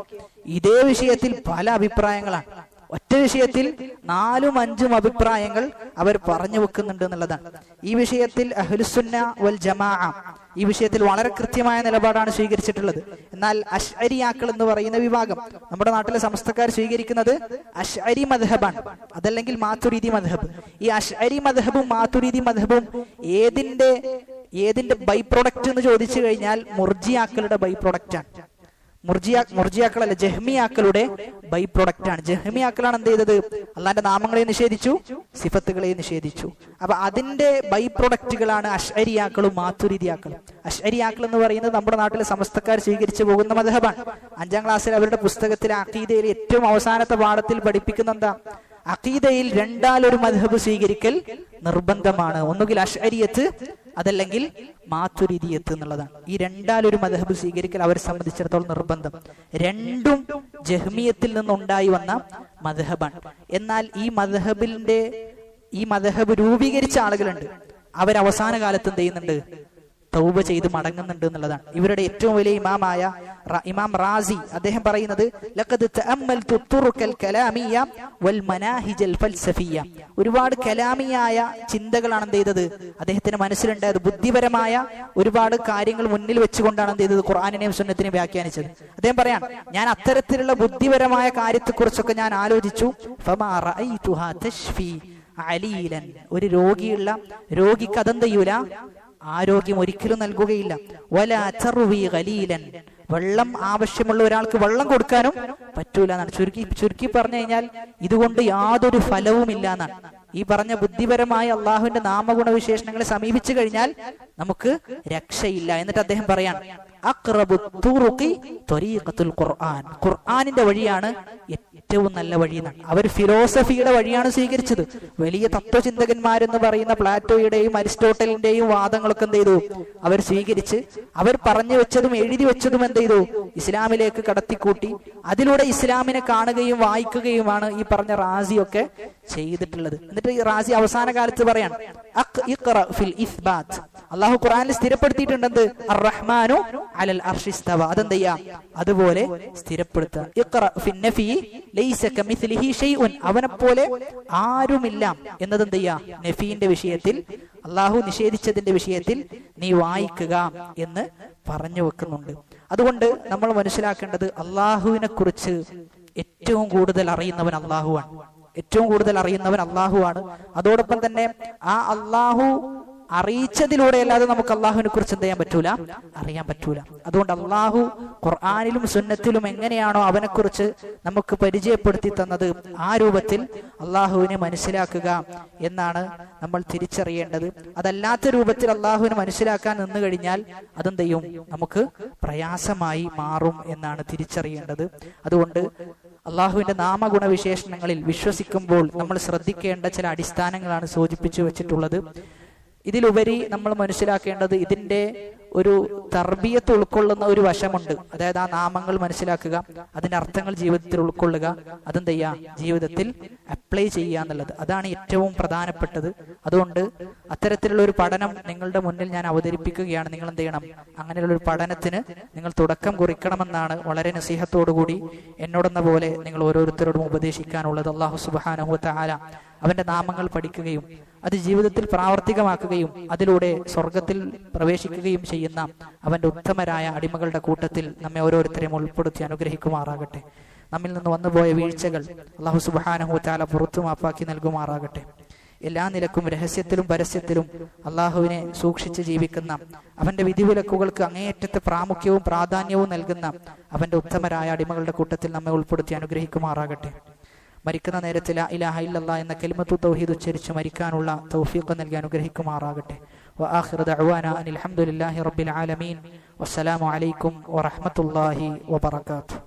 [SPEAKER 1] ഇതേ വിഷയത്തിൽ പല അഭിപ്രായങ്ങളാണ്. ഒറ്റ വിഷയത്തിൽ 4ഉം 5ഉം അഭിപ്രായങ്ങൾ അവർ പറഞ്ഞു വെക്കുന്നുണ്ട് എന്നുള്ളതാണ്. ഈ വിഷയത്തിൽ അഹ്ലുസുന്ന വൽ ജമാഅ ഈ വിഷയത്തിൽ വളരെ കൃത്യമായ നിലപാടാണ് സ്വീകരിച്ചിട്ടുള്ളത്. എന്നാൽ അശ്അരിയാക്കൾ എന്ന് പറയുന്ന വിഭാഗം, നമ്മുടെ നാട്ടിലെ സമസ്തക്കാർ സ്വീകരിക്കുന്നത് അശ്അരി മദ്ഹബാണ്, അതല്ലെങ്കിൽ മാതുരിദി മദ്ഹബ്. ഈ അശ്അരി മദ്ഹബും മാതുരിദി മദ്ഹബും ഏതിന്റെ ബൈ പ്രൊഡക്റ്റ് എന്ന് ചോദിച്ചു കഴിഞ്ഞാൽ മുർജിയാക്കളുടെ ബൈ പ്രൊഡക്റ്റ് ആണ്. മുർജിയാക്കളല്ല, ജഹ്മിയാക്കളുടെ ബൈ പ്രൊഡക്റ്റ് ആണ്. ജഹ്മിയാക്കളാണ് എന്ത് ചെയ്തത്, അള്ളാന്റെ നാമങ്ങളെ നിഷേധിച്ചു, സിഫത്തുകളെ നിഷേധിച്ചു. അപ്പൊ അതിന്റെ ബൈ പ്രൊഡക്റ്റുകളാണ് അശ്അരിയാക്കളും മാതുരിദിയാക്കളും. അശ്അരിയാക്കൾ എന്ന് പറയുന്നത് നമ്മുടെ നാട്ടിലെ സമസ്തക്കാർ സ്വീകരിച്ചു പോകുന്ന മദ്ഹബാണ്. 5ാം ക്ലാസ്സിൽ അവരുടെ പുസ്തകത്തിലെ അഖീദയിലെ ഏറ്റവും അവസാനത്തെ പാഠത്തിൽ പഠിപ്പിക്കുന്ന എന്താ, അഖീദയിൽ 2 മദ്ഹബ് സ്വീകരിക്കൽ നിർബന്ധമാണ്. ഒന്നുകിൽ അശ്അരിയത്ത്, അതല്ലെങ്കിൽ മാതുരിദിയത്ത് എന്നുള്ളതാണ്. ഈ 2 മദ്ഹബ് സ്വീകരിക്കൽ അവരെ സംബന്ധിച്ചിടത്തോളം നിർബന്ധം. 2ഉം ജഹ്മിയത്തിൽ നിന്നുണ്ടായി വന്ന മദ്ഹബാണ്. എന്നാൽ ഈ മദ്ഹബ് രൂപീകരിച്ച ആളുകളുണ്ട്, അവരവസാന കാലത്ത് എന്ത് ചെയ്യുന്നുണ്ട്, തൗബ ചെയ്ത് മടങ്ങുന്നുണ്ട് എന്നുള്ളതാണ്. ഇവരുടെ ഏറ്റവും വലിയ ഇമാമായ ഇമാം റാസി അദ്ദേഹം പറയുന്നത്, ലഖദ് തഅമ്മൽതു തുറുക്കൽ കലാമിയ വൽ മനാഹിജൽ ഫൽസഫിയ. ഒരുപാട് കലാമിയായ ചിന്തകളാണ് എന്ത് ചെയ്തത്, അദ്ദേഹത്തിന്റെ മനസ്സിലുണ്ടായത്. ബുദ്ധിപരമായ ഒരുപാട് കാര്യങ്ങൾ മുന്നിൽ വെച്ചുകൊണ്ടാണ് എന്ത് ചെയ്തത്, ഖുർആനിനെയും സുന്നത്തിനെയും വ്യാഖ്യാനിച്ചത്. അദ്ദേഹം പറയാൻ, ഞാൻ അത്തരത്തിലുള്ള ബുദ്ധിപരമായ കാര്യത്തെക്കുറിച്ചൊക്കെ ഞാൻ ആലോചിച്ചു. ഫമാ റഅയ്തുഹാ തശ്ഫി അലീലൻ. ഒരു രോഗിക്ക് അതെന്ത് ചെയ്യൂല, ആരോഗ്യം ഒരിക്കലും നൽകുകയില്ല. വലാ തർവി ഖലീലൻ. വെള്ളം ആവശ്യമുള്ള ഒരാൾക്ക് വെള്ളം കൊടുക്കാനും പറ്റൂല എന്നാണ്. ചുരുക്കി പറഞ്ഞു കഴിഞ്ഞാൽ ഇതുകൊണ്ട് യാതൊരു ഫലവും ഇല്ല എന്നാണ്. ഈ പറഞ്ഞ ബുദ്ധിപരമായ അള്ളാഹുവിന്റെ നാമഗുണവിശേഷണങ്ങളെ സമീപിച്ചു കഴിഞ്ഞാൽ നമുക്ക് രക്ഷയില്ല. എന്നിട്ട് അദ്ദേഹം പറയാൻ, അഖ്റബു തുറുഖി ത്വരീഖത്തുൽ ഖുർആൻ. ഖുർആനിന്റെ വഴിയാണ് ഏറ്റവും നല്ല വഴി എന്നാണ്. അവർ ഫിലോസഫിയുടെ വഴിയാണ് സ്വീകരിച്ചത്. വലിയ തത്വചിന്തകന്മാരെന്ന് പറയുന്ന പ്ലാറ്റോയുടെയും അരിസ്റ്റോട്ടലിന്റെയും വാദങ്ങളൊക്കെ എന്ത് ചെയ്തു, അവർ സ്വീകരിച്ച് അവർ പറഞ്ഞു വെച്ചതും എഴുതി വെച്ചതും എന്ത് ചെയ്തു, ഇസ്ലാമിലേക്ക് കടത്തിക്കൂട്ടി. അതിലൂടെ ഇസ്ലാമിനെ കാണുകയും വായിക്കുകയുമാണ് ഈ പറഞ്ഞ റാസിയൊക്കെ ചെയ്തിട്ടുള്ളത്. എന്നിട്ട് ഈ റാസി അവസാന കാലത്ത് പറയാൻ, ഇഖ്റ ഫിൽ ഇസ്ബാത്ത്. അള്ളാഹു ഖുർആനിൽ സ്ഥിരപ്പെടുത്തിയിട്ടുണ്ട് അർ-റഹ്മാനു അലൽ അർശി ഇസ്തവ. അതെന്തെയ്യാ? അതുപോലെ സ്ഥിരപ്പെടുത്തുക. ഇഖ്റ ഫിന്നഫി ലൈസ കമിസ്ലിഹി ഷൈഉൻ, അവനെ പോലെ ആരുമില്ല എന്നതെന്തെയ്യാ? നഫീന്റെ വിഷയത്തിൽ, അള്ളാഹു നിഷേധിച്ചതിന്റെ വിഷയത്തിൽ നീ വായിക്കുക എന്ന് പറഞ്ഞു വെക്കുന്നുണ്ട്. അതുകൊണ്ട് നമ്മൾ മനസ്സിലാക്കേണ്ടത് അള്ളാഹുവിനെ കുറിച്ച് ഏറ്റവും കൂടുതൽ അറിയുന്നവൻ അള്ളാഹുവാണ്. ഏറ്റവും കൂടുതൽ അറിയുന്നവൻ അള്ളാഹുവാണ്. അതോടൊപ്പം തന്നെ ആ അള്ളാഹു അറിയിച്ചതിലൂടെ അല്ലാതെ നമുക്ക് അള്ളാഹുവിനെ കുറിച്ച് എന്ത് ചെയ്യാൻ പറ്റൂല? അറിയാൻ പറ്റൂല. അതുകൊണ്ട് അള്ളാഹു ഖുർആനിലും സുന്നത്തിലും എങ്ങനെയാണോ അവനെ കുറിച്ച് നമുക്ക് പരിചയപ്പെടുത്തി തന്നത്, ആ രൂപത്തിൽ അള്ളാഹുവിനെ മനസ്സിലാക്കുക എന്നാണ് നമ്മൾ തിരിച്ചറിയേണ്ടത്. അതല്ലാത്ത രൂപത്തിൽ അള്ളാഹുവിനെ മനസ്സിലാക്കാൻ നിന്ന് കഴിഞ്ഞാൽ അതെന്ത് ചെയ്യും? നമുക്ക് പ്രയാസമായി മാറും എന്നാണ് തിരിച്ചറിയേണ്ടത്. അതുകൊണ്ട് അള്ളാഹുവിന്റെ നാമഗുണവിശേഷണങ്ങളിൽ വിശ്വസിക്കുമ്പോൾ നമ്മൾ ശ്രദ്ധിക്കേണ്ട ചില അടിസ്ഥാനങ്ങളാണ് സൂചിപ്പിച്ചു വെച്ചിട്ടുള്ളത്. ഇതിലുപരി നമ്മൾ മനസ്സിലാക്കേണ്ടത് ഇതിന്റെ ഒരു തർബിയത്ത് ഉൾക്കൊള്ളുന്ന ഒരു വശമുണ്ട്. അതായത് ആ നാമങ്ങൾ മനസ്സിലാക്കുക, അതിന്റെ അർത്ഥങ്ങൾ ജീവിതത്തിൽ ഉൾക്കൊള്ളുക, അതെന്ത് ചെയ്യുക? ജീവിതത്തിൽ അപ്ലൈ ചെയ്യുക എന്നുള്ളത്. അതാണ് ഏറ്റവും പ്രധാനപ്പെട്ടത്. അതുകൊണ്ട് അത്തരത്തിലുള്ള ഒരു പഠനം നിങ്ങളുടെ മുന്നിൽ ഞാൻ അവതരിപ്പിക്കുകയാണ്. നിങ്ങൾ എന്ത് ചെയ്യണം? അങ്ങനെയുള്ള ഒരു പഠനത്തിന് നിങ്ങൾ തുടക്കം കുറിക്കണമെന്നാണ് വളരെ നസീഹത്തോടുകൂടി എന്നോടെന്ന പോലെ നിങ്ങൾ ഓരോരുത്തരോടും ഉപദേശിക്കാനുള്ളത്. അല്ലാഹു സുബ്ഹാനഹു വ തആല അവന്റെ നാമങ്ങൾ പഠിക്കുകയും അത് ജീവിതത്തിൽ പ്രാവർത്തികമാക്കുകയും അതിലൂടെ സ്വർഗത്തിൽ പ്രവേശിക്കുകയും ചെയ്യുന്ന അവന്റെ ഉത്തമരായ അടിമകളുടെ കൂട്ടത്തിൽ നമ്മെ ഓരോരുത്തരെയും ഉൾപ്പെടുത്തി അനുഗ്രഹിക്കുമാറാകട്ടെ. നമ്മിൽ നിന്ന് വന്നുപോയ വീഴ്ചകൾ അല്ലാഹു സുബ്ഹാനഹു വ തആല പുറത്തു മാപ്പാക്കി നൽകുമാറാകട്ടെ. എല്ലാ നിലക്കും രഹസ്യത്തിലും പരസ്യത്തിലും അള്ളാഹുവിനെ സൂക്ഷിച്ച് ജീവിക്കുന്ന, അവന്റെ വിധിവിലക്കുകൾക്ക് അങ്ങേയറ്റത്തെ പ്രാമുഖ്യവും പ്രാധാന്യവും നൽകുന്ന അവന്റെ ഉത്തമരായ അടിമകളുടെ കൂട്ടത്തിൽ നമ്മെ ഉൾപ്പെടുത്തി അനുഗ്രഹിക്കുമാറാകട്ടെ. മരിക്കുന്ന നേരത്ത് ലാ ഇലാഹ ഇല്ലല്ലാഹ് എന്ന കലിമത്തു തൗഹീദ് ഉച്ചരിച്ച് മരിക്കാനുള്ള തൗഫീഖ് നൽകി അനുഗ്രഹിക്കുമാറാകട്ടെ. വആഖിറു ദഅ്വാനാ അനിൽ ഹംദുലില്ലാഹി റബ്ബിൽ ആലമീൻ. വസ്സലാമു അലൈക്കും വറഹ്മത്തുള്ളാഹി വബറകാതുഹു.